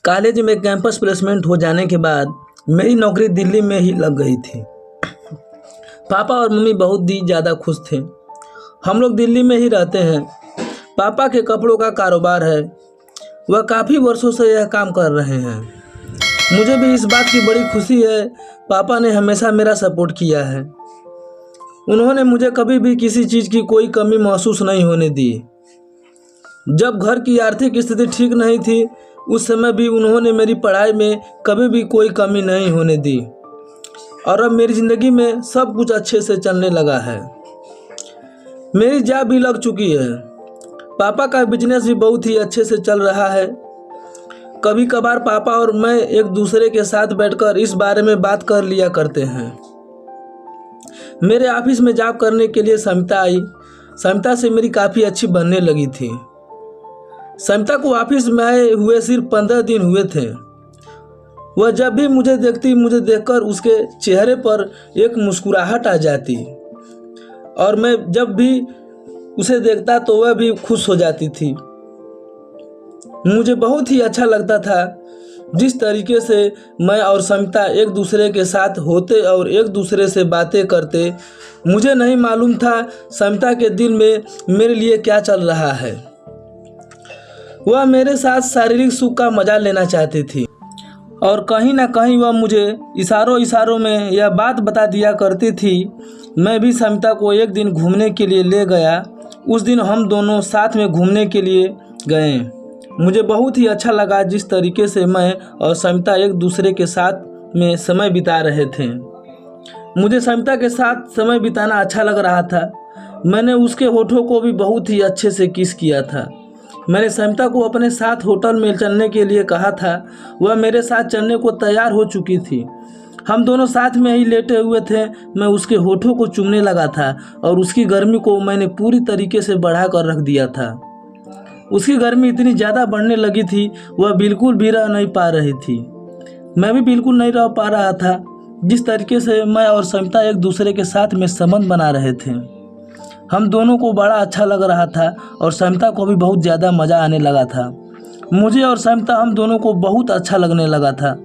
College में campus placement हो जाने के बाद मेरी नौकरी दिल्ली में ही लग गई थी। पापा और मम्मी बहुत ही ज़्यादा खुश थे। हम लोग दिल्ली में ही रहते हैं। पापा के कपड़ों का कारोबार है। वह काफ़ी वर्षों से यह काम कर रहे हैं। मुझे भी इस बात की बड़ी खुशी है। पापा ने हमेशा मेरा सपोर्ट किया है। उन्होंने मुझे कभी भी किसी चीज़ की कोई कमी महसूस नहीं होने दी। जब घर की आर्थिक स्थिति ठीक नहीं थी, उस समय भी उन्होंने मेरी पढ़ाई में कभी भी कोई कमी नहीं होने दी। और अब मेरी ज़िंदगी में सब कुछ अच्छे से चलने लगा है। मेरी जॉब भी लग चुकी है। पापा का बिजनेस भी बहुत ही अच्छे से चल रहा है। कभी कभार पापा और मैं एक दूसरे के साथ बैठकर इस बारे में बात कर लिया करते हैं। मेरे ऑफिस में जॉब करने के लिए समिता आई। समिता से मेरी काफ़ी अच्छी बनने लगी थी। समिता को ऑफिस में आए हुए सिर्फ 15 दिन हुए थे। वह जब भी मुझे देखती, मुझे देखकर उसके चेहरे पर एक मुस्कुराहट आ जाती और मैं जब भी उसे देखता तो वह भी खुश हो जाती थी। मुझे बहुत ही अच्छा लगता था जिस तरीके से मैं और समिता एक दूसरे के साथ होते और एक दूसरे से बातें करते। मुझे नहीं मालूम था समिता के दिल में मेरे लिए क्या चल रहा है। वह मेरे साथ शारीरिक सुख का मजा लेना चाहती थी और कहीं ना कहीं वह मुझे इशारों में यह बात बता दिया करती थी। मैं भी समिता को एक दिन घूमने के लिए ले गया। उस दिन हम दोनों साथ में घूमने के लिए गए। मुझे बहुत ही अच्छा लगा जिस तरीके से मैं और समिता एक दूसरे के साथ में समय बिता रहे थे। मुझे समिता के साथ समय बिताना अच्छा लग रहा था। मैंने उसके होठों को भी बहुत ही अच्छे से किस किया था। मैंने समिता को अपने साथ होटल में चलने के लिए कहा था। वह मेरे साथ चलने को तैयार हो चुकी थी। हम दोनों साथ में ही लेटे हुए थे। मैं उसके होठों को चूमने लगा था और उसकी गर्मी को मैंने पूरी तरीके से बढ़ा कर रख दिया था। उसकी गर्मी इतनी ज़्यादा बढ़ने लगी थी, वह बिल्कुल भी रह नहीं पा रही थी। मैं भी बिल्कुल नहीं रह पा रहा था। जिस तरीके से मैं और समिता एक दूसरे के साथ में संबंध बना रहे थे, हम दोनों को बड़ा अच्छा लग रहा था और समिता को भी बहुत ज़्यादा मज़ा आने लगा था। मुझे और समिता हम दोनों को बहुत अच्छा लगने लगा था।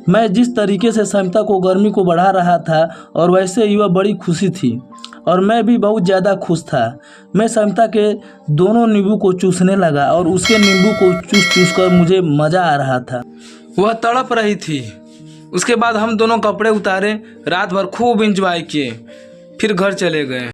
मैं जिस तरीके से समिता को गर्मी को बढ़ा रहा था और वैसे ही वह बड़ी खुशी थी और मैं भी बहुत ज़्यादा खुश था। मैं समिता के दोनों नींबू को चूसने लगा और उसके नींबू को चूस कर मुझे मज़ा आ रहा था। वह तड़प रही थी। उसके बाद हम दोनों कपड़े उतारे, रात भर खूब एंजॉय किए, फिर घर चले गए।